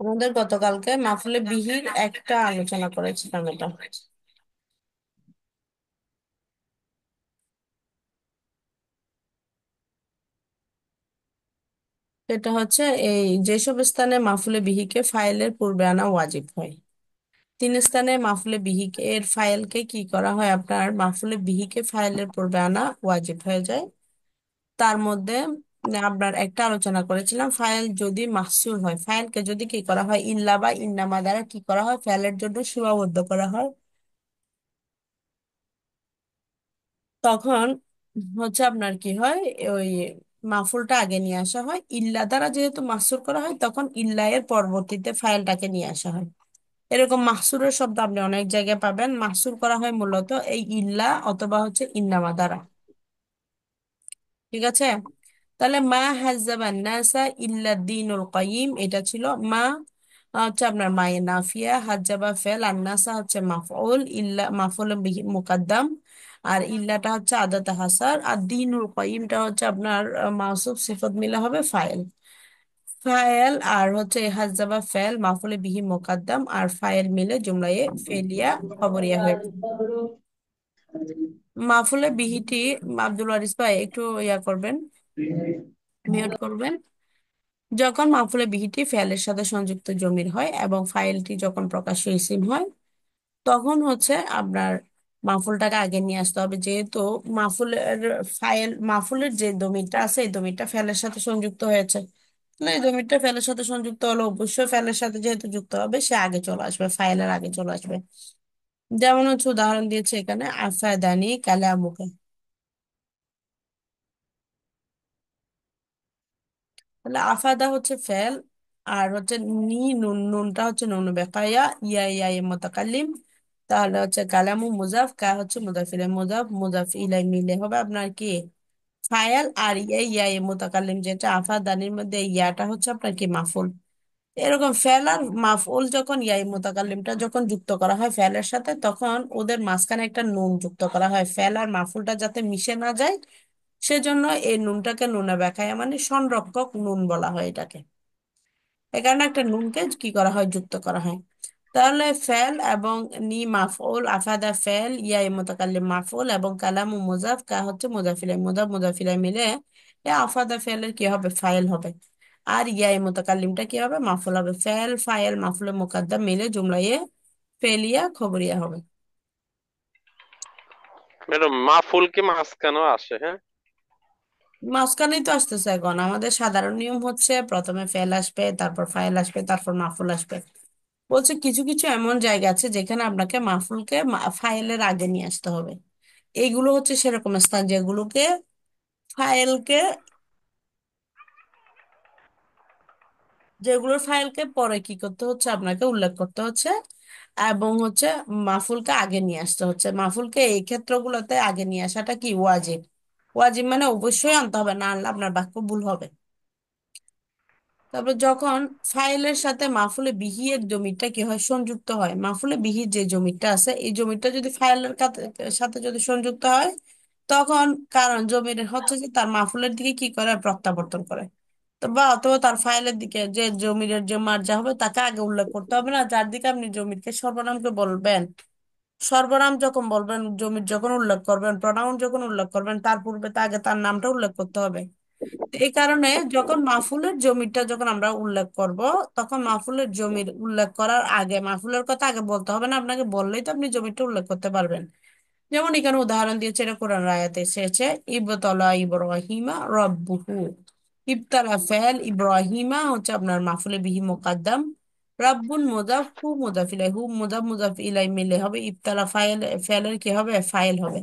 আমাদের গতকালকে মাহফিলে বিহির একটা আলোচনা করেছিলাম এটা। এটা হচ্ছে এই যেসব স্থানে মাহফিলে বিহিকে ফাইলের পূর্বে আনা ওয়াজিব হয়। তিন স্থানে মাহফিলে বিহিকে এর ফাইলকে কি করা হয়, আপনার মাহফিলে বিহিকে ফাইলের পূর্বে আনা ওয়াজিব হয়ে যায়। তার মধ্যে আপনার একটা আলোচনা করেছিলাম, ফাইল যদি মাহসুর হয়, ফাইলকে যদি কি করা হয় ইল্লা বা ইন্নামা দ্বারা কি করা হয় ফাইলের জন্য সীমাবদ্ধ করা হয়, তখন হচ্ছে আপনার কি হয়, ওই মাফুলটা আগে নিয়ে আসা হয়। ইল্লা দ্বারা যেহেতু মাহসুর করা হয়, তখন ইল্লা এর পরবর্তীতে ফাইলটাকে নিয়ে আসা হয়। এরকম মাহসুরের শব্দ আপনি অনেক জায়গায় পাবেন। মাহসুর করা হয় মূলত এই ইল্লা অথবা হচ্ছে ইন্নামা দ্বারা। ঠিক আছে। তাহলে মা হাজ্জাবান নাসা ইল্লা দ্বীনুল কাইয়িম, এটা ছিল মা, হচ্ছে আপনার মায়ে নাফিয়া, হাজ্জাবা ফেল, আর নাসা হচ্ছে মাফউল, ইল্লা মাফউল বিহি মুকাদ্দাম, আর ইল্লাটা হচ্ছে আদাত হাসার, আর দ্বীনুল কাইয়িমটা হচ্ছে আপনার মাউসুফ সিফত মিলা হবে ফাইল। ফাইল আর হচ্ছে হাজ্জাবা ফেল মাফউল বিহি মুকাদ্দাম আর ফাইল মিলে জুমলায়ে ফেলিয়া খবরিয়া হয়ে যায়। মাফুলে বিহিটি, আব্দুল ওয়ারিস ভাই একটু ইয়া করবেন, মিউট করবেন। যখন মাফুলে বিহিটি ফেলের সাথে সংযুক্ত জমির হয় এবং ফাইলটি যখন প্রকাশ্য ইসিম হয়, তখন হচ্ছে আপনার মাফুলটাকে আগে নিয়ে আসতে হবে। যেহেতু মাফুলের মাফুলের যে দমিরটা আছে এই দমিরটা ফেলের সাথে সংযুক্ত হয়েছে, তাহলে এই দমিরটা ফেলের সাথে সংযুক্ত হলে অবশ্যই ফেলের সাথে যেহেতু যুক্ত হবে সে আগে চলে আসবে, ফাইলের আগে চলে আসবে। যেমন হচ্ছে উদাহরণ দিয়েছে এখানে, আফাদানি কালামুকে। তাহলে আফাদা হচ্ছে ফেল, আর হচ্ছে নি নুন, নুনটা হচ্ছে নুন বেকায়া, ইয়া ইয়া এ মুতাকাল্লিম। তাহলে হচ্ছে কালামু মুজাফ, কা হচ্ছে মুজাফিলে মুজাফ, মুজাফ ইলাই মিলে হবে আপনার কি ফায়াল, আর ইয়া ইয়া এ মুতাকাল্লিম যেটা আফাদানির মধ্যে ইয়াটা হচ্ছে আপনার কি মাফুল। এরকম ফেল আর মাফউল যখন ইয়াই মুতাকাল্লিমটা যখন যুক্ত করা হয় ফেলের সাথে, তখন ওদের মাঝখানে একটা নুন যুক্ত করা হয়, ফেল আর মাফুলটা যাতে মিশে না যায় সেজন্য এই নুনটাকে নুনে বেখায়া মানে সংরক্ষক নুন বলা হয় এটাকে। এ কারণে একটা নুনকে কি করা হয়, যুক্ত করা হয়। তাহলে ফেল এবং নি মাফউল, আফাদা ফেল, ইয়া মুতাকাল্লিম মাফউল, এবং কালামু মুজাফ, কা হচ্ছে মুজাফিলাই মুজাফ, মুজাফিলাই মিলে এ আফাদা ফেলের কি হবে, ফাইল হবে। আর ইয়া মুতাকাল্লিমটা কি হবে, মাফুল হবে। ফেল ফাইল মাফুল মুকাদ্দাম মিলে জুমলায়ে ফেলিয়া খবরিয়া হবে। ম্যাডাম মাহফুল কি মাঝখানেও আসে? হ্যাঁ। মাঝখানেই তো আসতেছে এখন। আমাদের সাধারণ নিয়ম হচ্ছে প্রথমে ফেল আসবে, তারপর ফাইল আসবে, তারপর মাফুল আসবে। বলছে কিছু কিছু এমন জায়গা আছে যেখানে আপনাকে মাহফুলকে ফাইলের আগে নিয়ে আসতে হবে। এইগুলো হচ্ছে সেরকম স্থান যেগুলোকে ফাইলকে, যেগুলোর ফাইলকে পরে কি করতে হচ্ছে, আপনাকে উল্লেখ করতে হচ্ছে, এবং হচ্ছে মাহফুলকে আগে নিয়ে আসতে হচ্ছে। মাহফুলকে এই ক্ষেত্রগুলোতে আগে নিয়ে আসাটা কি ওয়াজিব। ওয়াজিব মানে অবশ্যই আনতে হবে, না আনলে আপনার বাক্য ভুল হবে। তারপর যখন ফাইলের সাথে মাহফুলে বিহির জমিটা কি হয়, সংযুক্ত হয়, মাহফুলে বিহির যে জমিটা আছে এই জমিটা যদি ফাইলের সাথে যদি সংযুক্ত হয়, তখন কারণ জমির হচ্ছে যে তার মাহফুলের দিকে কি করে, প্রত্যাবর্তন করে। তো বা অথবা তার ফাইলের দিকে যে জমির যে মার্জা হবে তাকে আগে উল্লেখ করতে হবে না, যার দিকে আপনি জমিরকে সর্বনামকে বলবেন। সর্বনাম যখন বলবেন, জমির যখন উল্লেখ করবেন, প্রনাউন যখন উল্লেখ করবেন, তার পূর্বে তো আগে তার নামটা উল্লেখ করতে হবে। এই কারণে যখন মাহফুলের জমিটা যখন আমরা উল্লেখ করব, তখন মাহফুলের জমির উল্লেখ করার আগে মাহফুলের কথা আগে বলতে হবে না, আপনাকে বললেই তো আপনি জমিটা উল্লেখ করতে পারবেন। যেমন এখানে উদাহরণ দিয়েছে, এটা কোরআন আয়াতে এসেছে, ইবতলা ইব্রাহিমা রব্বুহু। ইবতালা ফেল, ইব্রাহিমা হচ্ছে আপনার মাহফুলে বিহি মুকাদ্দাম, রাব্বুন মুজাফ, হু মুজাফ ইলাই, হু মুজাফ মুজাফ ইলাই মিলে হবে, ইবতালা ফাইল ফেলের কি হবে, ফাইল হবে।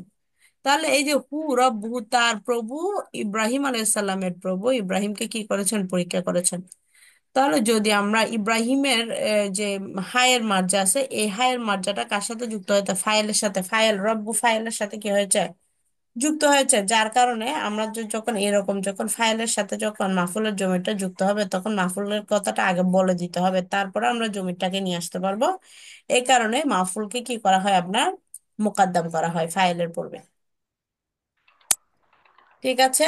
তাহলে এই যে হু রব্বু, তার প্রভু, ইব্রাহিম আলাইসাল্লামের প্রভু ইব্রাহিমকে কি করেছেন, পরীক্ষা করেছেন। তাহলে যদি আমরা ইব্রাহিমের যে হায়ের মার্জা আছে, এই হায়ের মার্জাটা কার সাথে যুক্ত হয়েছে, ফাইলের সাথে, ফাইল রব্বু ফাইলের সাথে কি হয়েছে, যুক্ত হয়েছে। যার কারণে আমরা যখন এরকম যখন ফাইলের সাথে যখন মাহফুলের জমিটা যুক্ত হবে, তখন মাহফুলের কথাটা আগে বলে দিতে হবে, তারপরে আমরা জমিটাকে নিয়ে আসতে পারবো। এই কারণে মাহফুলকে কি করা হয়, আপনার মোকাদ্দম করা হয় ফাইলের পূর্বে। ঠিক আছে।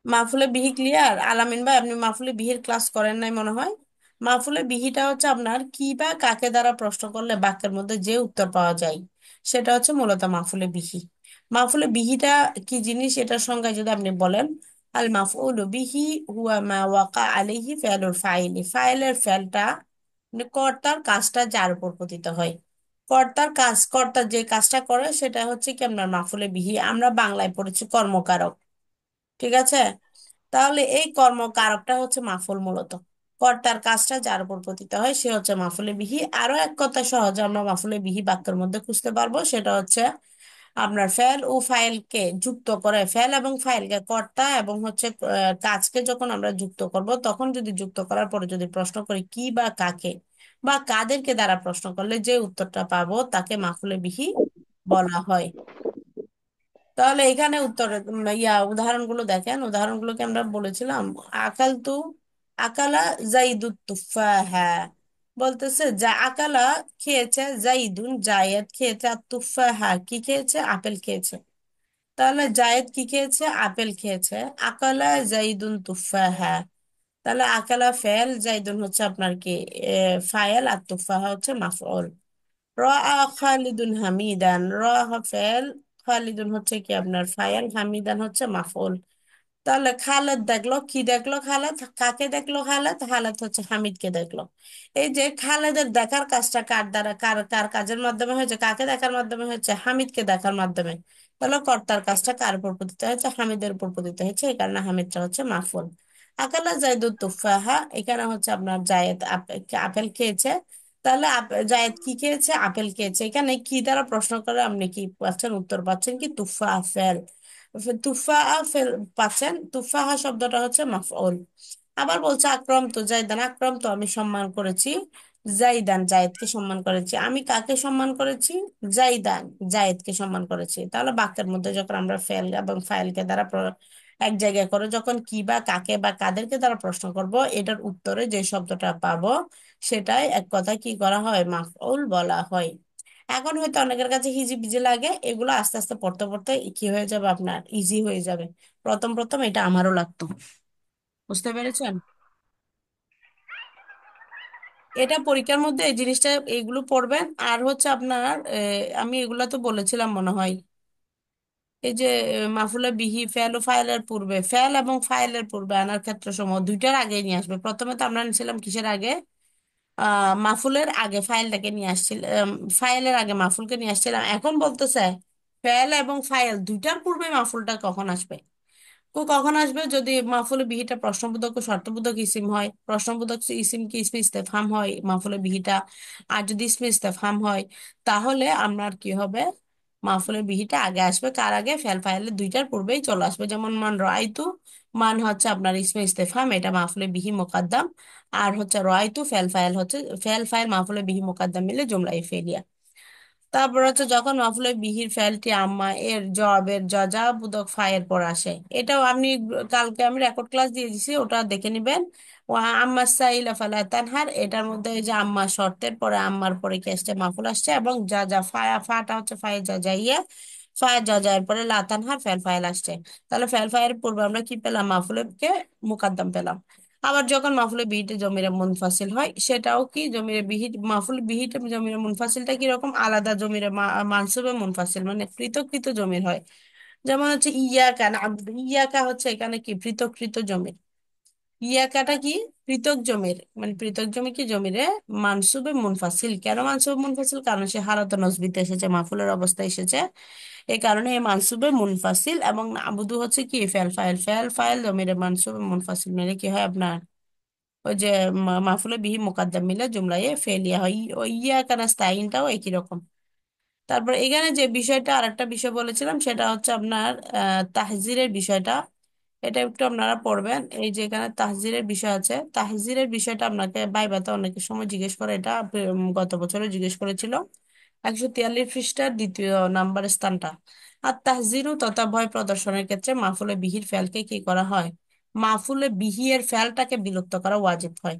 মাহফুলে বিহি ক্লিয়ার? আলামিন ভাই আপনি মাহফুলে বিহির ক্লাস করেন নাই মনে হয়। মাফুলে বিহিটা হচ্ছে আপনার কি বা কাকে দ্বারা প্রশ্ন করলে বাক্যের মধ্যে যে উত্তর পাওয়া যায় সেটা হচ্ছে মূলত মাফুলে বিহি। মাফুলে বিহিটা কি জিনিস, এটার সংজ্ঞা যদি আপনি বলেন, আল মাফউলু বিহি হুয়া মা ওয়াকা আলাইহি ফিআলুল ফাইলি, ফাইলের ফেলটা মানে কর্তার কাজটা যার উপর পতিত হয়। কর্তার কাজ, কর্তা যে কাজটা করে সেটা হচ্ছে কি আপনার মাফুলে বিহি। আমরা বাংলায় পড়েছি কর্মকারক, ঠিক আছে? তাহলে এই কর্মকারকটা হচ্ছে মাফুল মূলত। কর্তার কাজটা যার উপর পতিত হয় সে হচ্ছে মাফুলে বিহি। আরো এক কথা সহজে আমরা মাফুলে বিহি বাক্যের মধ্যে খুঁজতে পারবো, সেটা হচ্ছে আপনার ফেল ও ফাইলকে যুক্ত করে, ফেল এবং ফাইলকে, কর্তা এবং হচ্ছে কাজকে যখন আমরা যুক্ত করব, তখন যদি যুক্ত করার পরে যদি প্রশ্ন করি কি বা কাকে বা কাদেরকে দ্বারা প্রশ্ন করলে যে উত্তরটা পাবো তাকে মাফুলে বিহি বলা হয়। তাহলে এখানে উত্তর উদাহরণগুলো দেখেন, উদাহরণগুলোকে আমরা বলেছিলাম। আকাল তু, আকালা জাইদুত তুফাহা, বলতেছে যা আকালা খেয়েছে, জাইদুন জায়েদ খেয়েছে, আর তুফাহা কি খেয়েছে, আপেল খেয়েছে। তাহলে জায়েদ কি খেয়েছে, আপেল খেয়েছে। আকালা জাইদুন তুফাহা, তাহলে আকালা ফেল, জাইদুন হচ্ছে আপনার কি ফায়েল, আর তুফাহা হচ্ছে মাফউল। রাআ খালিদুন হামিদান, ফেল, খালিদুন হচ্ছে কি আপনার ফাইল, হামিদান হচ্ছে মাফউল। তাহলে খালেদ দেখলো, কি দেখলো খালেদ, কাকে দেখলো খালেদ, খালেদ হচ্ছে হামিদকে দেখলো। এই যে খালেদের দেখার কাজটা কার দ্বারা, কার কার কাজের মাধ্যমে হয়েছে, কাকে দেখার মাধ্যমে হয়েছে, হামিদকে দেখার মাধ্যমে। তাহলে কর্তার কাজটা কার উপর পতিত হয়েছে, হামিদের উপর পতিত হয়েছে, এই কারণে হামিদটা হচ্ছে মাফুল। আকালা জাইদুত তুফাহা, এখানে হচ্ছে আপনার জায়েদ আপেল খেয়েছে। তাহলে জায়েদ কি খেয়েছে, আপেল খেয়েছে। এখানে কি দ্বারা প্রশ্ন করে আপনি কি পাচ্ছেন, উত্তর পাচ্ছেন কি তুফা ফেল। তুফাহা ফেল পাচ্ছেন, তুফাহা শব্দটা হচ্ছে মাফউল। আবার বলছে আক্রম তো জাইদান, আক্রম তো আমি সম্মান করেছি জাইদান, জায়েদকে সম্মান করেছি। আমি কাকে সম্মান করেছি, জাইদান, জায়েদকে সম্মান করেছি। তাহলে বাক্যের মধ্যে যখন আমরা ফেল এবং ফাইলকে দ্বারা এক জায়গায় করে যখন কি বা কাকে বা কাদেরকে দ্বারা প্রশ্ন করব, এটার উত্তরে যে শব্দটা পাবো সেটাই এক কথায় কি করা হয়, মাফউল বলা হয়। এখন হয়তো অনেকের কাছে হিজি বিজি লাগে, এগুলো আস্তে আস্তে পড়তে পড়তে কি হয়ে যাবে, আপনার ইজি হয়ে যাবে। প্রথম প্রথম এটা আমারও লাগতো। বুঝতে পেরেছেন? এটা পরীক্ষার মধ্যে এই জিনিসটা, এইগুলো পড়বেন। আর হচ্ছে আপনার আমি এগুলা তো বলেছিলাম মনে হয়, এই যে মাফুলে বিহি ফেল ও ফাইলের পূর্বে, ফেল এবং ফাইলের পূর্বে আনার ক্ষেত্র সমূহ দুইটার আগে নিয়ে আসবে। প্রথমে তো আমরা নিয়েছিলাম কিসের আগে, মাফুলের আগে ফাইলটাকে নিয়ে আসছিলাম, ফাইলের আগে মাফুলকে নিয়ে আসছিলাম। এখন বলতেছে ফেল এবং ফাইল দুইটার পূর্বে মাফুলটা কখন আসবে। কখন আসবে, যদি মাফুলে বিহিটা প্রশ্নবোধক ও শর্তবোধক ইসিম হয়, প্রশ্নবোধক ইসিম কি ইসমে ইস্তেফাম হয় মাফুলে বিহিটা, আর যদি ইসমে ইস্তেফাম হয় তাহলে আপনার কি হবে, মাফুলে বিহিটা আগে আসবে। কার আগে, ফেল ফাইলের দুইটার পূর্বেই চলে আসবে। যেমন মান রাইতু, মান হচ্ছে আপনার ইসমে ইস্তেফাম, এটা মাফুলে বিহি মোকাদ্দাম। আর হচ্ছে রাইতু ফেল ফাইল হচ্ছে, ফেল ফাইল মাফুলে বিহি মোকাদ্দাম মিলে জুমলাই ফেলিয়া। তারপর হচ্ছে যখন মাফুলে বিহির ফেলটি আম্মা এর জবের যজা বুদক ফায়ের পর আসে, এটাও আপনি কালকে আমি রেকর্ড ক্লাস দিয়ে দিছি, ওটা দেখে নিবেন। ও আম্মা সাইলা ফালা তানহার, এটার মধ্যে এই যে আম্মা শর্তের পরে আম্মার পরে কি আসছে, মাফুল আসছে, এবং যা যা ফায়া ফাটা হচ্ছে ফায়ে যা যাইয়া, ফায়ে যা যায় পরে লাতানহার ফেল ফাইল আসছে। তাহলে ফেল ফায়ের পূর্বে আমরা কি পেলাম, মাফুলকে মুকাদ্দাম পেলাম। আবার যখন মাফুলে বিহিতে জমিরে মুনফাসিল হয়, সেটাও কি জমিরে বিহিত, মাফুল বিহিতে জমিরে মুনফাসিলটা কিরকম, আলাদা জমিরে মানসুবে মুনফাসিল মানে পৃথক পৃথক জমির হয়। যেমন হচ্ছে ইয়াকা না, ইয়াকা হচ্ছে এখানে কি পৃথককৃত জমির। ইয়াকাটা কি, পৃথক জমির, মানে পৃথক জমি কি জমিরে মানসুবে মুনফাসিল। কেন মানসুবে মুনফাসিল, কারণ সে হারাত নসবিতে এসেছে, মাফুলের অবস্থায় এসেছে, এই কারণে এই মানসুবে মুনফাসিল। এবং আবুদু হচ্ছে কি ফেল ফাইল, ফেল ফাইল জমিরে মানসুবে মুনফাসিল মানে কি হয় আপনার, ওই যে মাফুলে বিহি মুকাদ্দাম মিলে জুমলায় ফেলিয়া হয়। ওই ইয়া কানাস্তাইনটাও একই রকম। তারপর এখানে যে বিষয়টা, আরেকটা বিষয় বলেছিলাম, সেটা হচ্ছে আপনার তাহজিরের বিষয়টা। এটা একটু আপনারা পড়বেন। এই যে এখানে তাহজিরের বিষয় আছে, তাহজিরের বিষয়টা আপনাকে ভাইভাতে অনেকের সময় জিজ্ঞেস করে, এটা গত বছরে জিজ্ঞেস করেছিল। 143 পৃষ্ঠার দ্বিতীয় নাম্বার স্থানটা। আর তাহজিরু তথা ভয় প্রদর্শনের ক্ষেত্রে মাফুলে বিহির ফেলকে কি করা হয়, মাফুলে বিহি এর ফেলটাকে বিলুপ্ত করা ওয়াজিব হয়।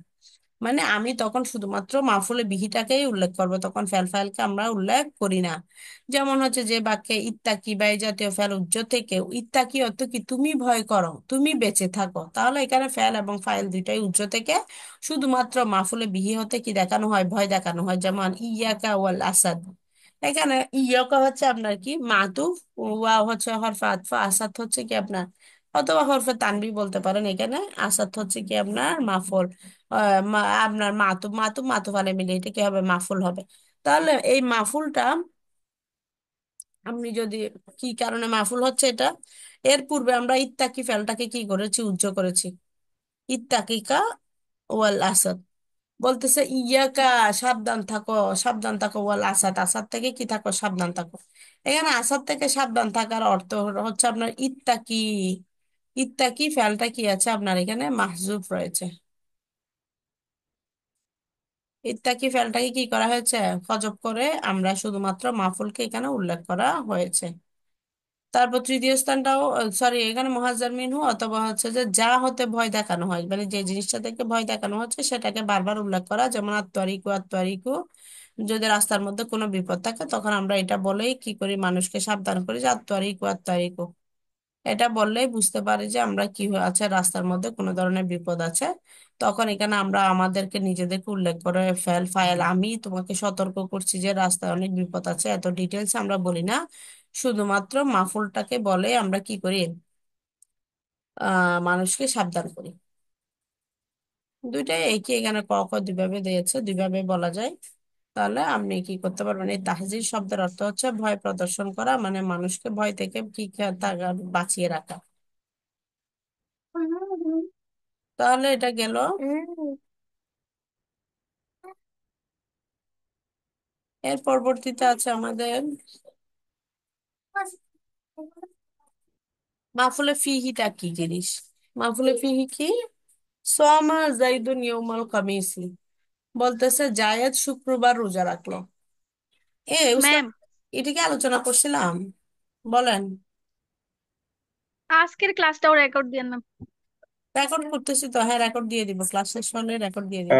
মানে আমি তখন শুধুমাত্র মাফুলে বিহিটাকেই উল্লেখ করবো, তখন ফেল ফাইলকে আমরা উল্লেখ করি না। যেমন হচ্ছে যে বাক্যে ইত্তাকি বা এই জাতীয় ফেল উজ্জ থেকে, ইত্তাকি অর্থ কি তুমি ভয় করো, তুমি বেঁচে থাকো, তাহলে এখানে ফেল এবং ফাইল দুইটাই উজ্জ থেকে শুধুমাত্র মাফুলে বিহি হতে কি দেখানো হয়, ভয় দেখানো হয়। যেমন ইয়াকা ওয়াল আসাদ, এখানে ইয়াকা হচ্ছে আপনার কি মাতুফ, ওয়াও হচ্ছে হরফে আতফা, আসাদ হচ্ছে কি আপনার, অথবা হরফে তানবি বলতে পারেন এখানে, আসাদ হচ্ছে কি আপনার মাফুল, আপনার মাতুব মাতুব মাতুব আলে মিলে এটা কি হবে, মাফুল হবে। তাহলে এই মাফুলটা আপনি যদি, কি কারণে মাফুল হচ্ছে এটা, এর পূর্বে আমরা ইত্তাকি ফেলটাকে কি করেছি, উজ্জ করেছি, ইত্তাকিকা ওয়াল আসাদ, বলতেছে ইয়াকা সাবধান থাকো, সাবধান থাকো, ওয়াল আসাদ, আসাদ থেকে কি থাকো, সাবধান থাকো। এখানে আসাদ থেকে সাবধান থাকার অর্থ হচ্ছে আপনার ইত্তাকি, ইত্তাকি ফেলটা কি আছে আপনার এখানে মাহজুব রয়েছে, ইত্যাকি ফেলটাকে কি করা হয়েছে, হজব করে আমরা শুধুমাত্র মাফুলকে এখানে উল্লেখ করা হয়েছে। তারপর তৃতীয় স্থানটাও, সরি এখানে মুহাজ্জার মিনহু অথবা হচ্ছে যে যা হতে ভয় দেখানো হয়, মানে যে জিনিসটা থেকে ভয় দেখানো হচ্ছে সেটাকে বারবার উল্লেখ করা, যেমন আত্মারিকু আত্মারিকু, যদি রাস্তার মধ্যে কোনো বিপদ থাকে তখন আমরা এটা বলেই কি করি, মানুষকে সাবধান করি যে আত্মারিকু আত্মারিকু, এটা বললেই বুঝতে পারি যে আমরা কি আছে, রাস্তার মধ্যে কোনো ধরনের বিপদ আছে। তখন এখানে আমরা আমাদেরকে নিজেদেরকে উল্লেখ করে ফেল ফাইল, আমি তোমাকে সতর্ক করছি যে রাস্তায় অনেক বিপদ আছে, এত ডিটেলস আমরা বলি না, শুধুমাত্র মাফুলটাকে বলে আমরা কি করি, মানুষকে সাবধান করি। দুইটাই একই, এখানে ক খ দুইভাবে দিয়েছে, দুইভাবে বলা যায়। তাহলে আপনি কি করতে পারবেন, এই তাহজির শব্দের অর্থ হচ্ছে ভয় প্রদর্শন করা, মানে মানুষকে ভয় থেকে কি বাঁচিয়ে রাখা। তাহলে এটা গেল। এর পরবর্তীতে আছে আমাদের মাফুলে ফিহিটা কি জিনিস, মাফুলে ফিহি কি, সোমা জাইদুন ইয়াউমাল খামিসি, বলতেছে জায়েদ শুক্রবার রোজা রাখলো। উস্তাদ, ম্যাম, এটা কি আলোচনা করছিলাম, বলেন। আজকের ক্লাসটাও রেকর্ড দিয়ে না। রেকর্ড করতেছি তো, হ্যাঁ রেকর্ড দিয়ে দিব, ক্লাস শেষ হলে রেকর্ড দিয়ে দিব।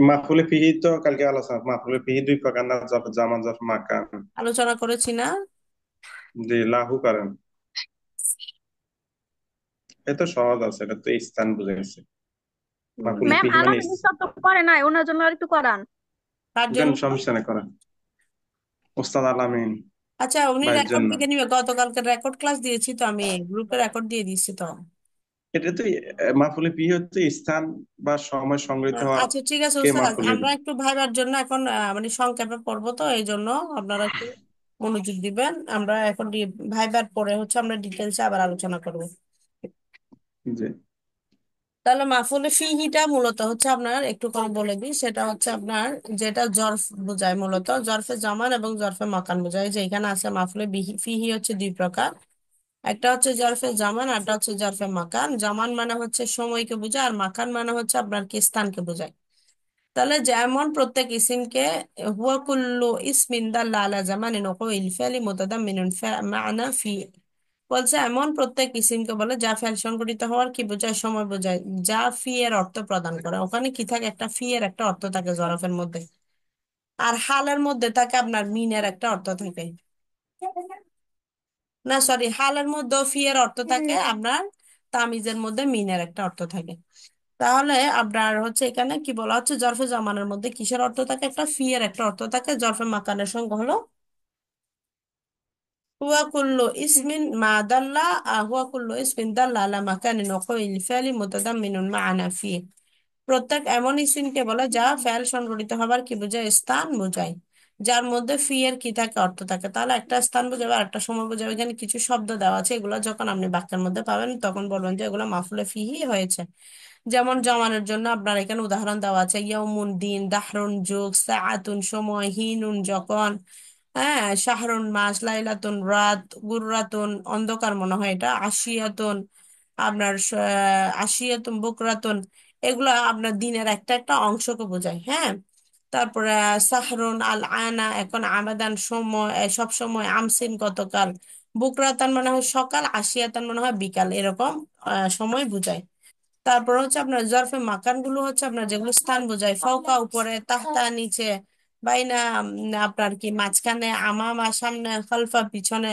মাফুলে ফিহি তো কালকে আলোচনা, মাফুলে ফিহি দুই প্রকার না, জামা জফ মাকান। আলোচনা করেছি না? জি, লাহু করেন। এটা তো সহজ আছে, এটা তো স্থান বুঝাইছে। মাফুলে ম্যাম, ফিহি মানে আলামিন সব তো করে নাই, ওনার জন্য আর একটু করান। তার দেন, জন্য। সমস্যা না, করেন। ওস্তাদ আলামিন আচ্ছা, উনি ভাইয়ের রেকর্ড জন্য। থেকে নিবে, গতকালকে রেকর্ড ক্লাস দিয়েছি তো, আমি গ্রুপে রেকর্ড দিয়ে দিচ্ছি তো। এটা তো মাফুলে ফিহি হচ্ছে স্থান বা সময় সংগৃহীত হওয়া, আচ্ছা ঠিক আছে কে ওস্তাদ, মাফুলে। আমরা একটু ভাইবার জন্য এখন মানে সংক্ষেপে পড়বো তো, এই জন্য আপনারা একটু মনোযোগ দিবেন। আমরা এখন ভাইবার পরে হচ্ছে আমরা ডিটেলসে আবার আলোচনা করবো। জি। তাহলে মাফুলে ফিহিটা মূলত হচ্ছে আপনার, একটু কম বলে দিই, সেটা হচ্ছে আপনার যেটা জরফ বোঝায়, মূলত জরফে জামান এবং জরফে মাকান বোঝায়। যে এখানে আছে মাফুলে ফিহি হচ্ছে দুই প্রকার, একটা হচ্ছে জরফে জামান, আর একটা হচ্ছে জরফে মাকান। জামান মানে হচ্ছে সময়কে বোঝায়, আর মাকান মানে হচ্ছে আপনার কি স্থানকে বোঝায়। তাহলে যেমন প্রত্যেক ইসিমকে, হুয়া কুল্লু ইসমিন দাল্লা আলা জামানিন ওয়াকিল ফি'লি মুতাদাম্মিনুন মা'না ফি, বলছে এমন প্রত্যেক ইসিমকে বলে যা ফেল সংঘটিত হওয়ার কি বোঝায়, সময় বোঝায়, যা ফি এর অর্থ প্রদান করে। ওখানে কি থাকে, একটা ফি এর একটা অর্থ থাকে জরফের মধ্যে, আর হালের মধ্যে থাকে আপনার মিনের একটা অর্থ থাকে, না সরি, হালের মধ্যে ফি এর অর্থ থাকে আপনার, তামিজের মধ্যে মিনের একটা অর্থ থাকে। তাহলে আপনার হচ্ছে এখানে কি বলা হচ্ছে, জরফে জামানের মধ্যে কিসের অর্থ থাকে, একটা ফি এর একটা অর্থ থাকে, জরফে মাকানের সঙ্গে হলো হুয়া কুল্লু ইসমিন মা দাল্লা, হুয়া কুল্লু ইসমিন দাল্লা আলা মাকানিন ওয়াকিল ফি'লি মুতাদাম্মিনুন মা'না ফি, প্রত্যেক এমন ইসিমকে বলে যা ফেল সংঘটিত হবার কি বোঝায়, স্থান বোঝায়, যার মধ্যে ফি এর কি থাকে, অর্থ থাকে। তাহলে একটা স্থান বোঝাবে আর একটা সময় বোঝাবে, এখানে কিছু শব্দ দেওয়া আছে, এগুলো যখন আপনি বাক্যের মধ্যে পাবেন তখন বলবেন যে এগুলো মাফুলে ফিহি হয়েছে। যেমন জমানের জন্য আপনার এখানে উদাহরণ দেওয়া আছে, ইয়াউমুন দিন, দাহরুন যুগ, সাআতুন সময়, হিনুন যখন, হ্যাঁ শাহরুন মাস, লাইলাতুন রাত, গুররাতুন অন্ধকার মনে হয় এটা, আশিয়াতুন আপনার আশিয়াতুন বুকরাতুন, এগুলো আপনার দিনের একটা একটা অংশকে বোঝায়, হ্যাঁ। তারপরে সাহরুন আল আনা, এখন আবেদান সময়, সব সময়, আমসিন গতকাল, বুকরাতান মানে হয় সকাল, আশিয়াতান মানে হয় বিকাল, এরকম সময় বোঝায়। তারপর হচ্ছে আপনার জরফে মাকান গুলো হচ্ছে আপনার যেগুলো স্থান বোঝায়, ফাওকা উপরে, তাহতা নিচে, বাইনা আপনার কি মাঝখানে, আমামা সামনে, খালফা পিছনে।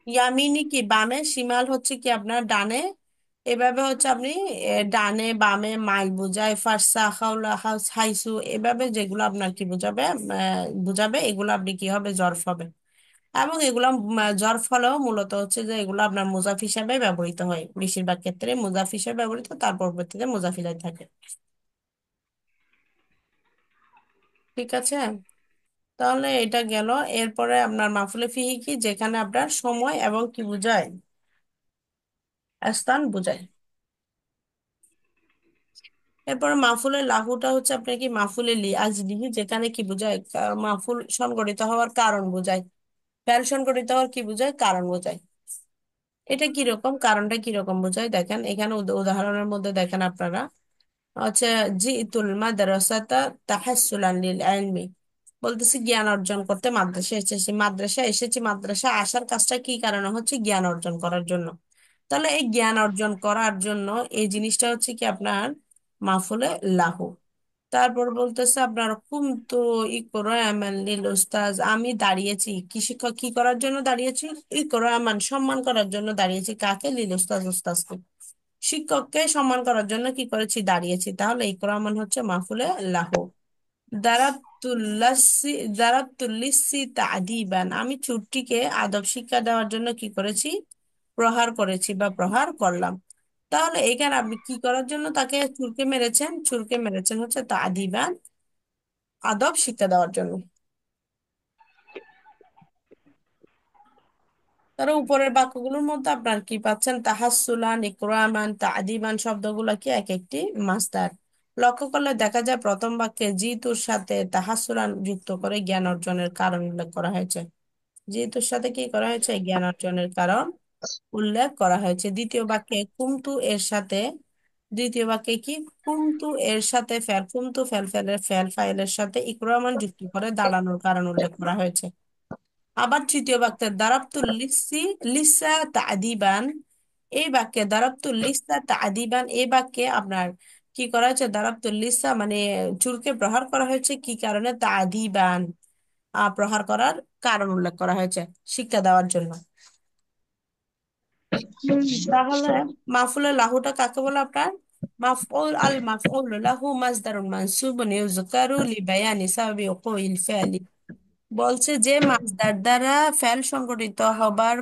ইয়ামিনি কি বামে, শিমাল হচ্ছে কি আপনার ডানে। এভাবে হচ্ছে আপনি ডানে বামে মাইল বোঝায়, ফারসা, খাওলা, হাইসু, এভাবে যেগুলো আপনার কি বোঝাবে, বোঝাবে, এগুলো আপনি কি হবে, জরফ হবে। এবং এগুলো জরফ হলেও মূলত হচ্ছে যে এগুলো আপনার মুজাফ হিসাবে ব্যবহৃত হয়, বেশিরভাগ ক্ষেত্রে মুজাফ হিসাবে ব্যবহৃত, তার পরবর্তীতে মুজাফিলাই থাকে। ঠিক আছে, তাহলে এটা গেল। এরপরে আপনার মাফুলে ফিহি কি, যেখানে আপনার সময় এবং কি বোঝায়, স্থান বোঝায়। এরপরে মাফুলে লাহুটা হচ্ছে আপনার কি মাফুলে লি আজলিহি, যেখানে কি বোঝায়, মাফুল সংগঠিত হওয়ার কারণ বোঝায়। ফেল সংগঠিত হওয়ার কি বোঝায়, কারণ বোঝায়। এটা কিরকম, কারণটা কিরকম বোঝায় দেখেন এখানে উদাহরণের মধ্যে দেখেন আপনারা, হচ্ছে জিতুল মাদ্রাসাতা তাহাসসুলান লিল ইলমি, বলতেছি জ্ঞান অর্জন করতে মাদ্রাসা এসেছি, মাদ্রাসা এসেছি, মাদ্রাসা আসার কাজটা কি কারণে হচ্ছে, জ্ঞান অর্জন করার জন্য। তাহলে এই জ্ঞান অর্জন করার জন্য এই জিনিসটা হচ্ছে কি আপনার মাফুলে লাহু। তারপর বলতেছে আপনার কুমতু ইকরামান লিল উস্তাজ, আমি দাঁড়িয়েছি কি, শিক্ষক কি করার জন্য দাঁড়িয়েছি, ইকরামান সম্মান করার জন্য দাঁড়িয়েছি, কাকে, লিল উস্তাজ উস্তাজকে, শিক্ষককে সম্মান করার জন্য কি করেছি, দাঁড়িয়েছি। তাহলে ইকরামান হচ্ছে মাফুলে লাহু। দারাবতুল্লাসি দারাবতুল্লিসি তাদিবান, আমি চুরটিকে আদব শিক্ষা দেওয়ার জন্য কি করেছি, প্রহার করেছি বা প্রহার করলাম। তাহলে এখানে আপনি কি করার জন্য তাকে চুরকে মেরেছেন, চুরকে মেরেছেন হচ্ছে তাদিবান, আদব শিক্ষা দেওয়ার জন্য। তার উপরের বাক্যগুলোর মধ্যে আপনার কি পাচ্ছেন, তাহাসসুলান, ইকরামান, তাদিবান শব্দগুলো কি এক একটি মাসদার। লক্ষ্য করলে দেখা যায় প্রথম বাক্যে জিতুর সাথে তাহাসসুলান যুক্ত করে জ্ঞান অর্জনের কারণ উল্লেখ করা হয়েছে। জিতুর সাথে কি করা হয়েছে, জ্ঞান অর্জনের কারণ উল্লেখ করা হয়েছে। দ্বিতীয় বাক্যে কুমতু এর সাথে, দ্বিতীয় বাক্যে কি, কুমতু এর সাথে ফেল, কুমতু ফেল, ফেলের ফেল ফাইলের সাথে ইকরামান যুক্ত করে দাঁড়ানোর কারণ উল্লেখ করা হয়েছে। আবার তৃতীয় বাক্যে দারাবতুল লিসি লিসা তাদিবান, এই বাক্যে দারাবতুল লিসা তাদিবান, এই বাক্যে আপনার কি করা হয়েছে, দারাবতুল লিসা মানে চুরকে প্রহার করা হয়েছে কি কারণে, তাদিবান প্রহার করার কারণ উল্লেখ করা হয়েছে, শিক্ষা দেওয়ার জন্য। তাহলে মাফুলে লাহুটা কাকে বলে আপনার, মাফউল আল মাফউল লাহু মাসদারুন মানসুবুন ইউযকারু লিবায়ানি সাবাবি উকুইল ফালি, বলছে যে মাসদার দ্বারা ফেল সংগঠিত হওয়ার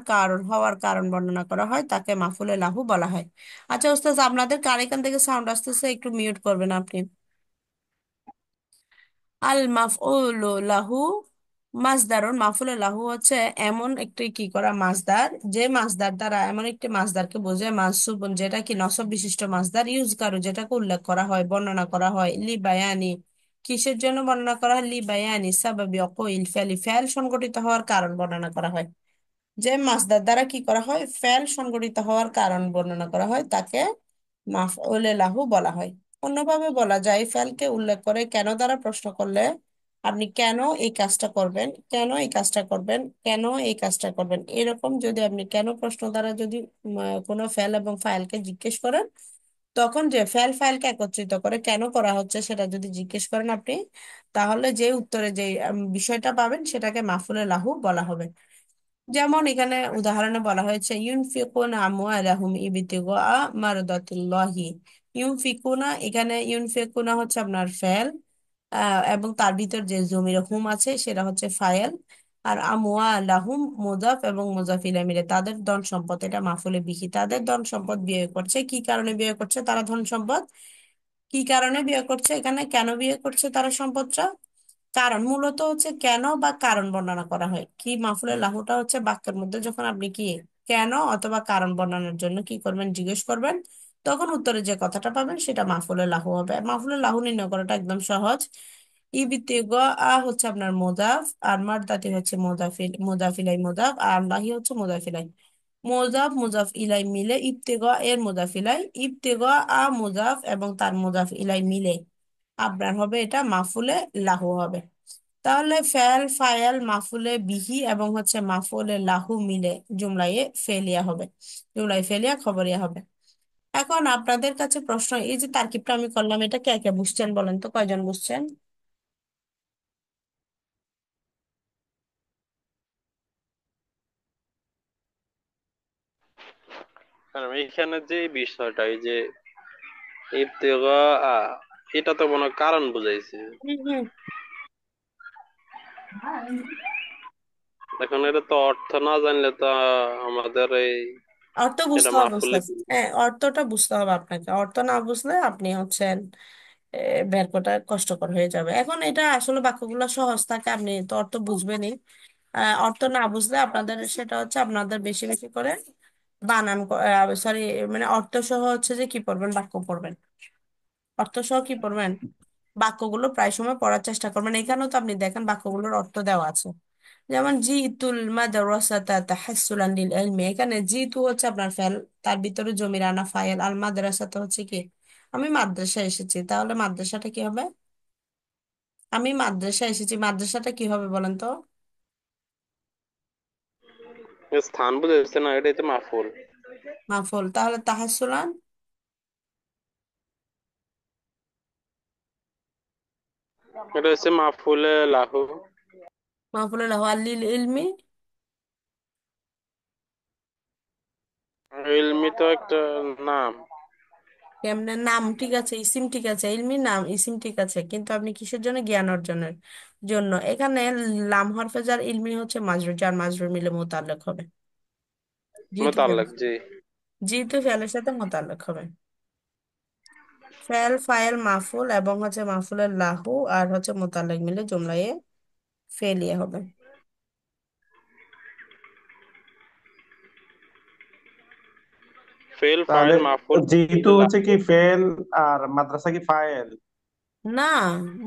কারণ বর্ণনা করা হয় তাকে মাফুলে লাহু বলা হয়। আচ্ছা ওস্তাদ, আপনাদের কার এখান থেকে সাউন্ড আসতেছে, একটু মিউট করবেন আপনি। আল মাফউলু লাহু মাসদারুন, মাফুলে লাহু হচ্ছে এমন একটি কি করা মাসদার, যে মাসদার দ্বারা এমন একটি মাসদারকে বোঝায়, মানসুবুন যেটা কি নসব বিশিষ্ট মাসদার, ইউজকারু যেটাকে উল্লেখ করা হয়, বর্ণনা করা হয়, লি বায়ানি কিসের জন্য বর্ণনা করা হয়, লি বায়ানি সাবাবি অকুইল ফেলি, ফেল সংগঠিত হওয়ার কারণ বর্ণনা করা হয়। যে মাসদার দ্বারা কি করা হয়, ফেল সংগঠিত হওয়ার কারণ বর্ণনা করা হয় তাকে মাফউলে লাহু বলা হয়। অন্যভাবে বলা যায়, ফেলকে উল্লেখ করে কেন দ্বারা প্রশ্ন করলে আপনি কেন এই কাজটা করবেন, কেন এই কাজটা করবেন, কেন এই কাজটা করবেন, এরকম যদি আপনি কেন প্রশ্ন দ্বারা যদি কোনো ফেল এবং ফাইলকে জিজ্ঞেস করেন, তখন যে ফেল ফাইলকে একত্রিত করে কেন করা হচ্ছে সেটা যদি জিজ্ঞেস করেন আপনি, তাহলে যে উত্তরে যে বিষয়টা পাবেন সেটাকে মাফুলে লাহু বলা হবে। যেমন এখানে উদাহরণে বলা হয়েছে ইউনফিকুনা আমওয়ালাহুম ইবতিগা মারদাতিল্লাহি, ইউনফিকুনা, এখানে ইউনফিকুনা হচ্ছে আপনার ফেল, এবং তার ভিতর যে জমির হুম আছে সেটা হচ্ছে ফায়েল, আর আমওয়ালাহুম মুজাফ এবং মুজাফ ইলাইহি মিলে তাদের ধন সম্পদ, এটা মাফুলে বিহি, তাদের ধন সম্পদ ব্যয় করছে, কি কারণে ব্যয় করছে তারা ধন সম্পদ, কি কারণে ব্যয় করছে, এখানে কেন ব্যয় করছে তারা সম্পদটা, কারণ মূলত হচ্ছে কেন বা কারণ বর্ণনা করা হয়। কি মাফুলের লাহুটা হচ্ছে বাক্যের মধ্যে যখন আপনি কি কেন অথবা কারণ বর্ণনার জন্য কি করবেন, জিজ্ঞেস করবেন, তখন উত্তরে যে কথাটা পাবেন সেটা মাফুলের লাহু হবে। মাফুলের লাহু নির্ণয় করাটা একদম সহজ। ইবিতে গ আ হচ্ছে আপনার মোজাফ, আর মারদাতি হচ্ছে মোজাফিলাই মোজাফ, আর লাহি হচ্ছে মোজাফিলাই মোজাফ, মুজাফ ইলাই মিলে ইবতেগা এর মুজাফিলাই, ইবতেগা আ মুজাফ এবং তার মুজাফ ইলাই মিলে আপনার হবে এটা মাফুলে লাহু হবে। তাহলে ফেল ফায়েল মাফুলে বিহি এবং হচ্ছে মাফুলে লাহু মিলে জুমলায় ফেলিয়া হবে, জুমলায় ফেলিয়া খবরিয়া হবে। এখন আপনাদের কাছে প্রশ্ন, এই যে তারকিবটা আমি করলাম এটা কে কে বুঝছেন বলেন তো, কয়জন বুঝছেন? কারণ এইখানে যে বিষয়টা, এই যে ইবতিগা, এটা তো মনে হয় কারণ বুঝাইছে। হুম হুম। এখন এটা তো অর্থ না জানলে তো আমাদের এই অর্থ এটা বুঝতে হবে মাহফুলে উস্তাদ। হ্যাঁ, অর্থটা বুঝতে হবে আপনাকে, অর্থ না বুঝলে আপনি হচ্ছেন বের করা কষ্টকর হয়ে যাবে। এখন এটা আসলে বাক্যগুলো সহজ থাকে, আপনি তো অর্থ বুঝবেনই। অর্থ না বুঝলে আপনাদের সেটা হচ্ছে আপনাদের বেশি বেশি করে বানান, সরি, মানে অর্থ সহ হচ্ছে যে কি পড়বেন, বাক্য পড়বেন। অর্থ সহ কি পড়বেন, বাক্যগুলো প্রায় সময় পড়ার চেষ্টা করবেন। এখানেও তো আপনি দেখেন বাক্যগুলোর অর্থ দেওয়া আছে। যেমন জিতুল মাদ্রাসাতা তাহাসসুলান লিল ইলমি, এখানে জিতু হচ্ছে আপনার ফেল, তার ভিতরে জমির আনা ফাইল, আল মাদ্রাসাটা হচ্ছে কি, আমি মাদ্রাসায় এসেছি। তাহলে মাদ্রাসাটা কি হবে, আমি মাদ্রাসায় এসেছি, মাদ্রাসাটা কি হবে বলেন তো? স্থান বুঝাইছে না, এটাই তো মাহফুল। মাফুল। তাহলে তাহাসসুলান, এটা হচ্ছে মাহফুলে লাহু। মাফুল লাহু আল লিল ইলমি, ইলমি তো একটা নাম। কেমনে নাম? ঠিক আছে, ইসিম ঠিক আছে, ইলমি নাম ইসিম ঠিক আছে, কিন্তু আপনি কিসের জন্য, জ্ঞান অর্জনের জন্য। এখানে লাম হরফে যার, ইলমি হচ্ছে মাজরুর, যার মাজরুর মিলে মোতাল্লেক হবে, যেহেতু মোতাল্লাক, জি। যেহেতু ফেলের সাথে মোতাল্লেক হবে। ফেল ফাইল মাফুল এবং হচ্ছে মাফুলের লাহু আর হচ্ছে মোতাল্লেক মিলে জুমলায় ফেলিয়ে হবে। ফেল তাহলে ফাইল মাহফুল যেহেতু হচ্ছে লাহু। কি ফেল আর মাদ্রাসা কি ফাইল? না, না,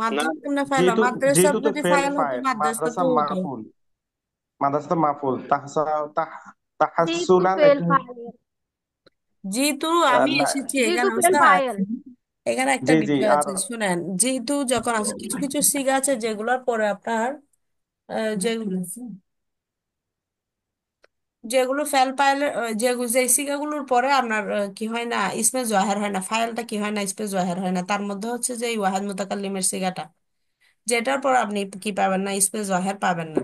মাদ্রাসা কেমনে ফাইল হয়? যেহেতু মাদ্রাসা যেহেতু তো যদি ফেল ফাইল হতো ফাইল, মাদ্রাসা মাদ্রাসা তো হতো। মাহফুল, মাদ্রাসা তো মাহফুল, যেহেতু তাহাসসুলান ফেল এটা ফাইল, যেহেতু আমি না। এসেছি যেহেতু এখানে ফেল উস্তাদ, ফাইল। এখানে একটা জি জি। বিষয় আর আছে শুনেন। যেহেতু যখন আছে কিছু কিছু সিগা আছে যেগুলোর পরে আপনার যেগুলো যেগুলো ফেল পাইলে, যে সিগাগুলোর পরে আপনার কি হয় না, ইসমে জোয়াহের হয় না, ফাইলটা কি হয় না, ইসমে জোয়াহের হয় না। তার মধ্যে হচ্ছে যে এই ওয়াহেদ মুতাকাল্লিমের সিগাটা, যেটার পর আপনি কি পাবেন না, ইসমে জোয়াহের পাবেন না।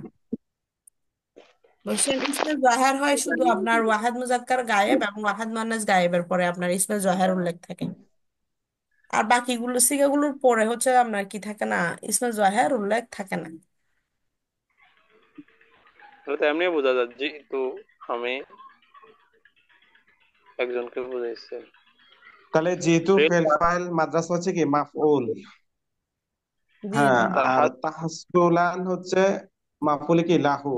বুঝছেন, ইসমে জোয়াহের হয় শুধু আপনার ওয়াহেদ মুজাক্কার গায়েব এবং ওয়াহেদ মুয়ান্নাস গায়েবের পরে আপনার ইসমে জোয়াহের উল্লেখ থাকে। আর বাকিগুলো সিগাগুলোর পরে হচ্ছে আপনার কি থাকে না, ইসমে জোয়াহের উল্লেখ থাকে না। এটা তো এমনি বোঝা যায়, যেহেতু আমি একজনকে বুঝাইছে। তাহলে যেহেতু ফেল ফেল ফাইল মাদ্রাসা হচ্ছে কি মাফউল। জি হ্যাঁ। জি আর তাহাত। তাহাসসুলান হচ্ছে মাফুলে কি লাহু,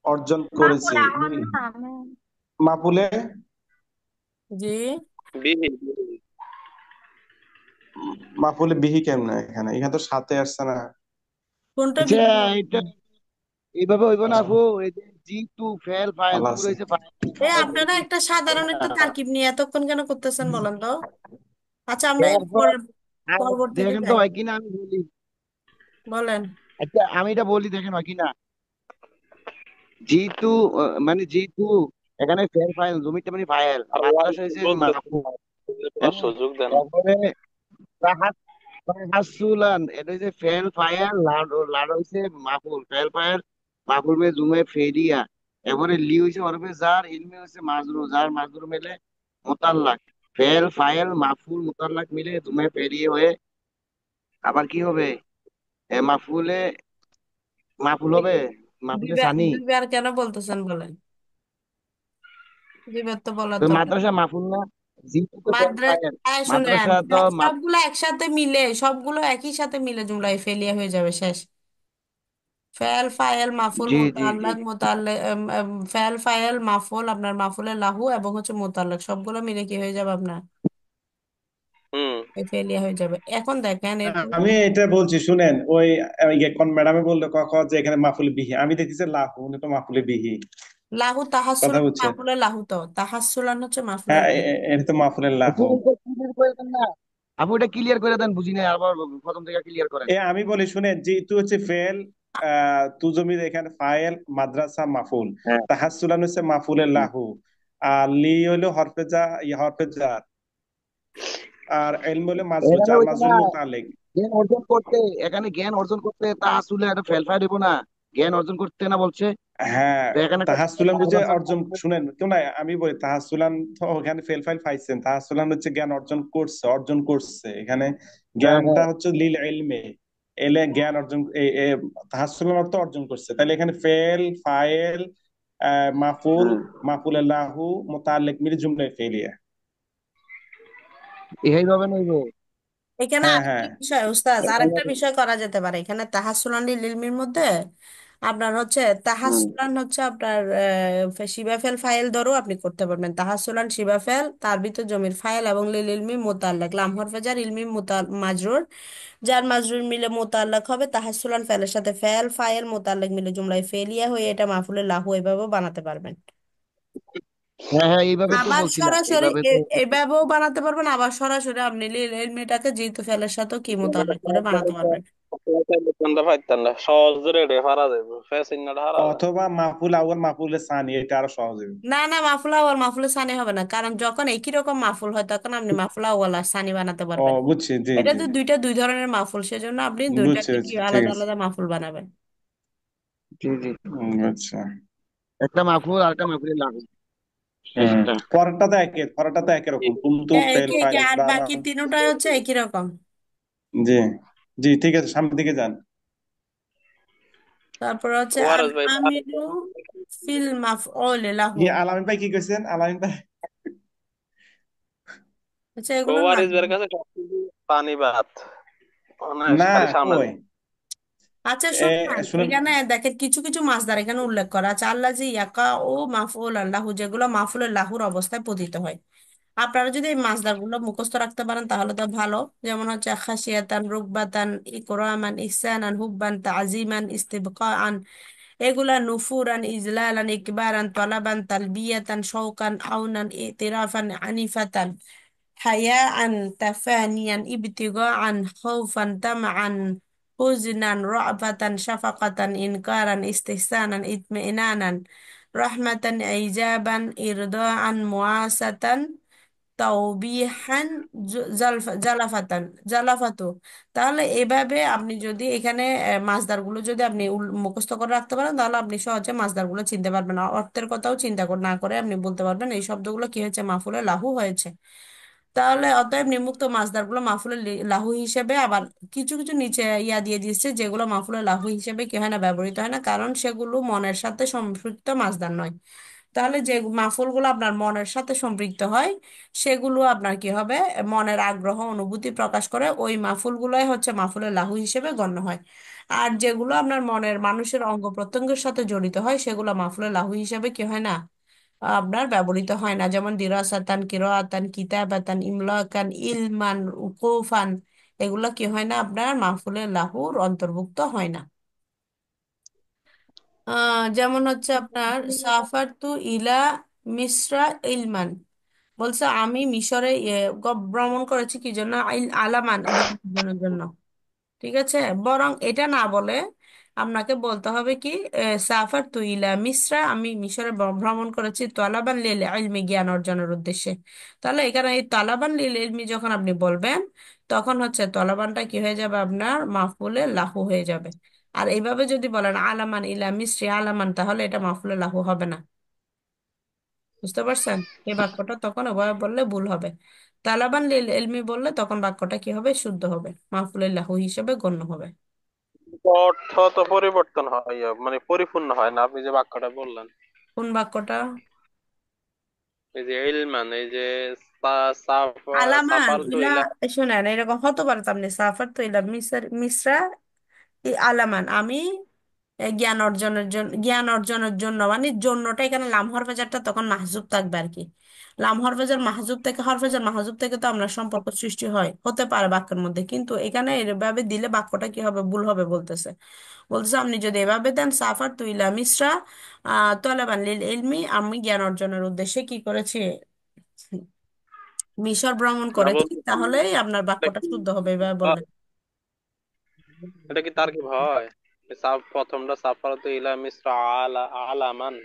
অর্জন করেছি। মাহফুল আমার নাম। মাফুলে জি। বিহি। মাফুলে বিহি কেমনে, এখানে এখানে তো সাথে আসছে না। কোনটা আচ্ছা, বিহি? এটা এইভাবে হইব না আপু। এই যে জি টু ফেল ফাইল ভালো পুরো আছে। হইছে ফাইল। আপনারা একটা সাধারণ একটা তারকিব নিয়ে এতক্ষণ কেন করতেছেন বলেন তো? আচ্ছা, আমরা এর তারপর পরের পরবর্তীতে দেখেন তো যাই, হয় কিনা আমি বলি। বলেন। আচ্ছা, আমি এটা বলি, দেখেন হয় কিনা। যেহেতু মানে যেহেতু এখানে ফেল ফাইল জমিতে মানে ফাইল, আল্লাহ মাদ্রাসা হয়েছে বলতেছে, মাহফুজ। হ্যাঁ। সুযোগ দেন। তারপরে তাহাত তাহাসুলান এটা হচ্ছে ফেল ফায়ার, লাড লাড হইছে মাহফুল, ফেল ফায়ার মাহফুল মে জুমে ফেরিয়া। এবারে লি হইছে হরফে জার, ইলমি হইছে মাজরু, জার মাজরু মিলে মুতাল্লাক। ফেল ফাইল মাহফুল মুতাল্লাক মিলে জুমে ফেরিয়ে হয়ে আবার কি হবে? মাহফুলে মাহফুল হবে, মাহফুলে দুইবার সানি। দুইবার কেন বলতেছেন বলেন? দুইবার তো বলার তো দরকার মাদ্রাসা নেই। মাহফুল না, জিতু তো ফেল ফায়ার। মাদ্রাসায় শুনেন, মাদ্রাসা তো সবগুলো একসাথে মিলে, সবগুলো একই সাথে মিলে জুমলায় ফেলিয়া হয়ে যাবে, শেষ। ফেল ফাইল মাফুল জি জি জি। মুতাল্লাক মুতাল্লাক, ফেল ফাইল মাফুল আপনার মাফুলের লাহু এবং হচ্ছে মুতাল্লাক সবগুলো মিলে কি হয়ে যাবে আপনার, হুম। ফেলিয়া হয়ে যাবে। এখন দেখেন এরপর, আমি এটা বলছি শুনেন, ওই কোন ম্যাডামে বললো যে এখানে মাফুল বিহি, আমি দেখতেছি লাহু, উনি তো মাফুলে বিহি। লাহু কথা তাহাসসুলান বুঝছেন? মাফুলের লাহু, তো তাহাসসুলান হচ্ছে মাফুলের হ্যাঁ, লাহু। এটা তো মাফুলের লাহু। এটা কি বের করে দেন না? আপু এটা ক্লিয়ার করে দেন, বুঝি নাই, আবার প্রথম থেকে ক্লিয়ার করেন। আমি বলি শুনেন, যেহেতু হচ্ছে ফেল, তু জমির এখানে ফাইল, মাদ্রাসা মাফুল, হ্যাঁ। তাহাসসুলান হচ্ছে মাফুলের লাহু, আর লি হলো হরফে যা, হরফে জার, আর এলম হলো মাজরুর, এখানে জার ওই যে না, মাজরুর মুতাল্লিক। জ্ঞান অর্জন করতে, এখানে জ্ঞান অর্জন করতে তা আসলে একটা ফেলফাই দেবো না, জ্ঞান অর্জন করতে না বলছে। হ্যাঁ, তো এখানে একটা তাহাসসুলান বুঝে মাদ্রাসা অর্জন, শুনেন কেউ না, আমি বলি তাহাসসুলান তো ওখানে ফেল ফাইল পাইছেন, তাহাসসুলান হচ্ছে জ্ঞান অর্জন করছে, অর্জন করছে এখানে, হ্যাঁ জ্ঞানটা হ্যাঁ। হচ্ছে লিল ইলমে, এলে জ্ঞান অর্জন, তাহাসসুলান অর্থ অর্জন করছে, তাহলে এখানে ফেল ফাইল মাফুল, হুম। মাফুলের লাহু, মুতাল্লিক মিলে জুমলায় ফেলিয়া। এইভাবে নইবো। এখানে হ্যাঁ আরেকটা হ্যাঁ। বিষয় উস্তাদ, আরেকটা বিষয় করা যেতে পারে এখানে তাহাসসুলান লিল ইলমির মধ্যে। আপনার হচ্ছে হুম। তাহাসসুলান হচ্ছে আপনার শিবা ফেল ফাইল ধরো আপনি করতে পারবেন, তাহাসসুলান শিবা ফেল, তার ভিতর জমির ফাইল, এবং লিল ইলমি মুতাল্লাক, লাম হরফে জার, ইলমি মাজরুর, যার মাজরুর মিলে মুতাল্লাক হবে তাহাসসুলান ফেলের সাথে, ফেল ফাইল মুতাল্লাক মিলে জুমলায় ফেলিয়া হয়ে এটা মাফুলের লাহু, এভাবেও বানাতে পারবেন। হ্যাঁ হ্যাঁ, এইভাবে তো আবার বলছিলাম, সরাসরি এইভাবে তো। এভাবেও বানাতে পারবেন, আবার সরাসরি আপনি লিল ইলমিটাকে যেহেতু ফেলের সাথেও কি মুতাল্লাক করে বানাতে পারবেন। পাইতাম না, সহজ রে হারা যাবে, ফেসিনাটা হারা যায়। অথবা মাহফুল আউয়াল মাহফুলের সানি, এটা আরো সহজ হবে। না না, মাফুলা আওয়াল মাফুলা সানি হবে না, কারণ যখন একই রকম মাফুল হয় তখন আপনি মাফুলা আওয়াল আর সানি বানাতে ও পারবেন। বুঝছি, জি এটা জি তো জি। দুই ধরনের মাফুল, সেজন্য আপনি বুঝছি দুইটাকে কি বুঝছি, ঠিক আলাদা আছে। আলাদা মাফুল বানাবেন। জি জি। আচ্ছা। একটা মাহফুজ আর একটা মাহফুজের লাগবে হম। এক্সট্রা। পরেরটা তো একই রকম, কুনতু ফেল একে একে ফাইল আর বাবা। বাকি তিনটাই হচ্ছে একই রকম। জি জি, ঠিক আছে, সামনের দিকে যান। তারপর হচ্ছে আল ওয়ারেস ভাই, আমিনু ফিল মাফউল লাহু। কি আলামিন ভাই কি কইছেন, আলামিন ভাই? আচ্ছা, এগুলো ওয়ারেস লাগবে। ভাইয়ের কাছে সবকিছু পানি ভাত, মানে না, খালি সামনে কই, যায়। আচ্ছা এ শুনুন, শুনেন। এখানে দেখেন কিছু কিছু মাসদার এখানে উল্লেখ করা আছে, আল্লাহ জি ইয়াকা ও মাফউল আল্লাহু, যেগুলো মাফউলের লাহুর অবস্থায় পতিত হয়। আপনারা যদি এই মাসদার গুলো মুখস্থ রাখতে পারেন তাহলে তো ভালো। যেমন হচ্ছে খাসিয়াতান, রুকবাতান, ইকরামান, ইহসানান, হুব্বান, তাজিমান, ইস্তিবকাআন, এগুলা নুফুরান, ইজলালান, ইকবারান, তলাবান, তালবিয়াতান, শৌকান, আউনান, ইতিরাফান, আনিফাতান, হায়াআন, তাফানিয়ান, ইবতিগাআন, খাউফান, তামআন, হুজনান, রা'ফাতান, শাফাকাতান, ইনকারান, ইস্তিহসানান, ইতমিনানান, রাহমাতান, ইজাবান, ইরদাআন, মুআসাতান, তাওবিহান, জালাফাতান, জালাফাতু। তাহলে এভাবে আপনি যদি এখানে মাসদার গুলো যদি আপনি মুখস্থ করে রাখতে পারেন তাহলে আপনি সহজে মাসদার গুলো চিনতে পারবেন, আর অর্থের কথাও চিন্তা না করে আপনি বলতে পারবেন এই শব্দগুলো কি হয়েছে, মাফুলে লাহু হয়েছে। তাহলে অতএব নিম্নোক্ত মাসদার গুলো মাফুলে লাহু হিসেবে, আবার কিছু কিছু নিচে ইয়া দিয়ে দিচ্ছে যেগুলো মাফুলে লাহু হিসেবে কি হয় না, ব্যবহৃত হয় না, কারণ সেগুলো মনের সাথে সম্পৃক্ত মাসদার নয়। তাহলে যে মাফুলগুলো আপনার মনের সাথে সম্পৃক্ত হয় সেগুলো আপনার কি হবে, মনের আগ্রহ অনুভূতি প্রকাশ করে, ওই মাফুলগুলোই হচ্ছে মাফুলের লাহু হিসেবে গণ্য হয়। আর যেগুলো আপনার মনের মানুষের অঙ্গ প্রত্যঙ্গের সাথে জড়িত হয় সেগুলো মাফুলের লাহু হিসেবে কি হয় না, আপনার ব্যবহৃত হয় না। যেমন দিরাসাতান, কিরাআতান, কিতাবাতান, ইমলাকান, ইলমান, উকুফান, এগুলো কি হয় না, আপনার মাহফুলের লাহুর অন্তর্ভুক্ত হয় না। যেমন হচ্ছে আপনার সাফার তু ইলা মিসরা ইলমান, বলছে আমি মিশরে ভ্রমণ করেছি কি জন্য, আলামান, জ্ঞান অর্জনের জন্য। ঠিক আছে, বরং এটা না বলে আপনাকে বলতে হবে কি, সাফার তু ইলা মিসরা, আমি মিশরে ভ্রমণ করেছি তলাবান লিল ইলমি, জ্ঞান অর্জনের উদ্দেশ্যে। তাহলে এখানে এই তলাবান লিল ইলমি যখন আপনি বলবেন তখন হচ্ছে তলাবানটা কি হয়ে যাবে, আপনার মাফুলে লাহু হয়ে যাবে। আর এইভাবে যদি বলেন আলামান ইলা মিসরি আলামান, তাহলে এটা মাফুলে লাহু হবে না। বুঝতে পারছেন? এই বাক্যটা তখন ওভাবে বললে ভুল হবে। তালাবান লিল ইলমি বললে তখন বাক্যটা কি হবে, শুদ্ধ হবে, মাফুলে লাহু হিসেবে গণ্য হবে। অর্থ তো পরিবর্তন হয়, মানে পরিপূর্ণ হয় না, আপনি যে বাক্যটা বললেন। কোন বাক্যটা? এই যে ইলমান, এই যে আলামান সাফার তো ইলা, ইলা। শোনেন এরকম হতে পারে তো, আপনি সাফার তো ইলা মিসরা, আলামান আমি জ্ঞান অর্জনের জন্য, জ্ঞান অর্জনের জন্য, মানে জন্যটা এখানে লাম হরফেজারটা তখন মাহজুব থাকবে আর কি। লাম হরফেজার মাহজুব থেকে, হরফেজার মাহজুব থেকে তো আমরা সম্পর্ক সৃষ্টি হয় হতে পারে বাক্যের মধ্যে, কিন্তু এখানে এভাবে দিলে বাক্যটা কি হবে, ভুল হবে বলতেছে। বলতেছে আপনি যদি এভাবে দেন সাফার তুইলা মিসরা তলাবান লিল ইলমি, আমি জ্ঞান অর্জনের উদ্দেশ্যে কি করেছি, মিশর ভ্রমণ না করেছি, বলতেছি তাহলেই আপনার এটা বাক্যটা কি শুদ্ধ হবে, এভাবে বললেন। এটা কি তার কি হয়? প্রথমটা সাফারত ইলা মিসর আলা আলামান।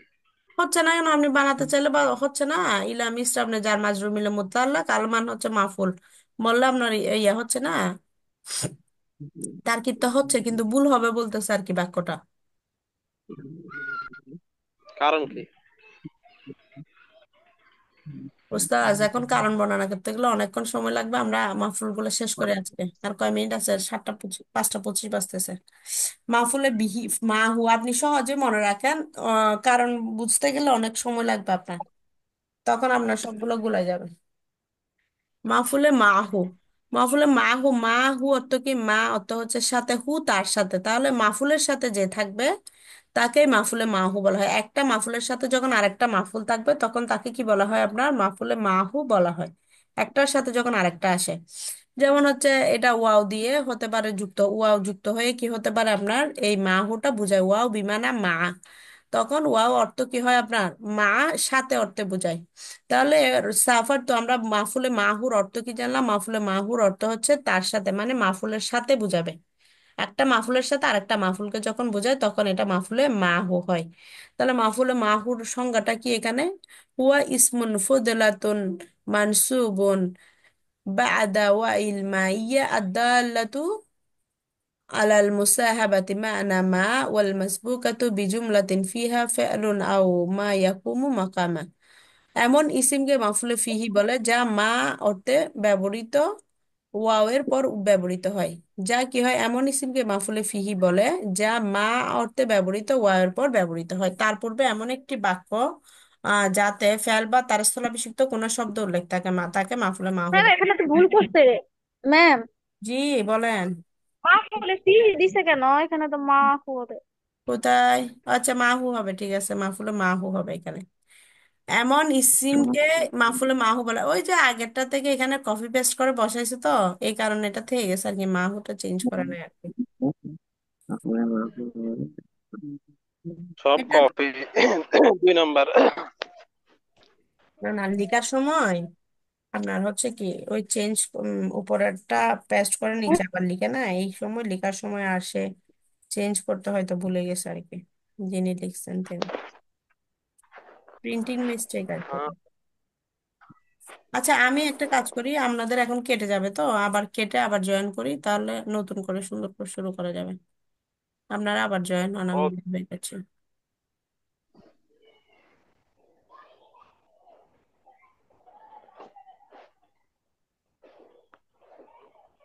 হচ্ছে না কেন? আপনি বানাতে চাইলে বা হচ্ছে না। ইলা মিশ্র, আপনি যার মাজরুর মিলে মুতাল্লাক, আলমান হচ্ছে মাফুল, বললে আপনার ইয়া হচ্ছে না। তারকিবটা হচ্ছে, কিন্তু ভুল হবে বলতেছে আর কি বাক্যটা। কারণ কি? ওস্তাজ, এখন কারণ বর্ণনা করতে গেলে অনেকক্ষণ সময় লাগবে। আমরা মাহফুল গুলো শেষ করে আজকে, আর কয় মিনিট আছে? 7:25, 5:25 বাজতেছে। মাহফুলে বিহি মাহু আপনি সহজে মনে রাখেন। কারণ বুঝতে গেলে অনেক সময় লাগবে আপনার, তখন আপনার সবগুলো গুলাই যাবে। মাহফুলে মাহু, মাহফুলে মাহু, মাহু অর্থ কি? মা অর্থ হচ্ছে সাথে, হু তার সাথে। তাহলে মাহফুলের সাথে যে থাকবে তাকেই মাহফুলে মাহু বলা হয়। একটা মাহফুলের সাথে যখন আরেকটা মাহফুল থাকবে তখন তাকে কি বলা হয়? আপনার মাহফুলে মাহু বলা হয়। একটার সাথে যখন আরেকটা আসে, যেমন হচ্ছে এটা ওয়াও দিয়ে হতে পারে যুক্ত, ওয়াও যুক্ত হয়ে কি হতে পারে? আপনার এই মাহুটা বুঝায় ওয়াও বিমানা মা, তখন ওয়াও অর্থ কি হয় আপনার? মা সাথে অর্থে বোঝায়। তাহলে সাফার তো আমরা মাহফুলে মাহুর অর্থ কি জানলাম? মাহফুলে মাহুর অর্থ হচ্ছে তার সাথে, মানে মাহফুলের সাথে বুঝাবে। একটা মাহফুলের সাথে আরেকটা মাহফুলকে যখন বোঝায় তখন এটা মাহফুলে মাহু হয়। তাহলে মাহফুলে মাহুর সংজ্ঞাটা কি এখানে? হুয়া ইসমুন ফুদলাতুন মানসুবুন বা'দা ওয়াইল মাইয়া আদাল্লাতু আলাল মুসাহাবাতি মা'না মা ওয়াল মাসবুকাতু বিজুমলাতিন ফিহা ফি'লুন আও মা ইয়াকুমু মাকামা। এমন ইসিমকে মাফুলে ফিহি বলে যা মা অর্থে ব্যবহৃত ওয়াও এর পর ব্যবহৃত হয়। যা কি হয়? এমন ইসিমকে মাফুলে ফিহি বলে যা মা অর্থে ব্যবহৃত ওয়াও এর পর ব্যবহৃত হয়। তার পূর্বে এমন একটি বাক্য যাতে ফেল বা তার স্থলাভিষিক্ত কোনো শব্দ উল্লেখ থাকে, মা তাকে মাফুলে মাহু ম্যাম বলে। এখানে তো ভুল করছে ম্যাম। জি, বলেন। মা বলে সি দিছে কেন? এখানে তো মা করে। কোথায়? আচ্ছা, মাহু হবে, ঠিক আছে, মাহফুলে মাহু হবে এখানে। এমন ইসিমকে মাহফুলে মাহু বলে। ওই যে আগেরটা থেকে এখানে কপি পেস্ট করে বসাইছে তো, এই কারণে এটা থেকে গেছে আর কি, মাহুটা চেঞ্জ করে নেয় আর কি। সব এটা কপি 2 নাম্বার। না, লিখার সময় আপনার হচ্ছে কি ওই চেঞ্জ, উপরেরটা পেস্ট করে নিচে আবার লিখে না, এই সময় লেখার সময় আর সে চেঞ্জ করতে হয়তো ভুলে গেছে আর কি, যিনি লিখছেন তিনি। প্রিন্টিং মিস্টেক আর কি। আচ্ছা, আমি একটা কাজ করি, আপনাদের এখন কেটে যাবে তো, আবার কেটে আবার জয়েন করি, তাহলে নতুন করে সুন্দর করে শুরু করা যাবে। আপনারা আবার জয়েন হন, আমি বের করছি।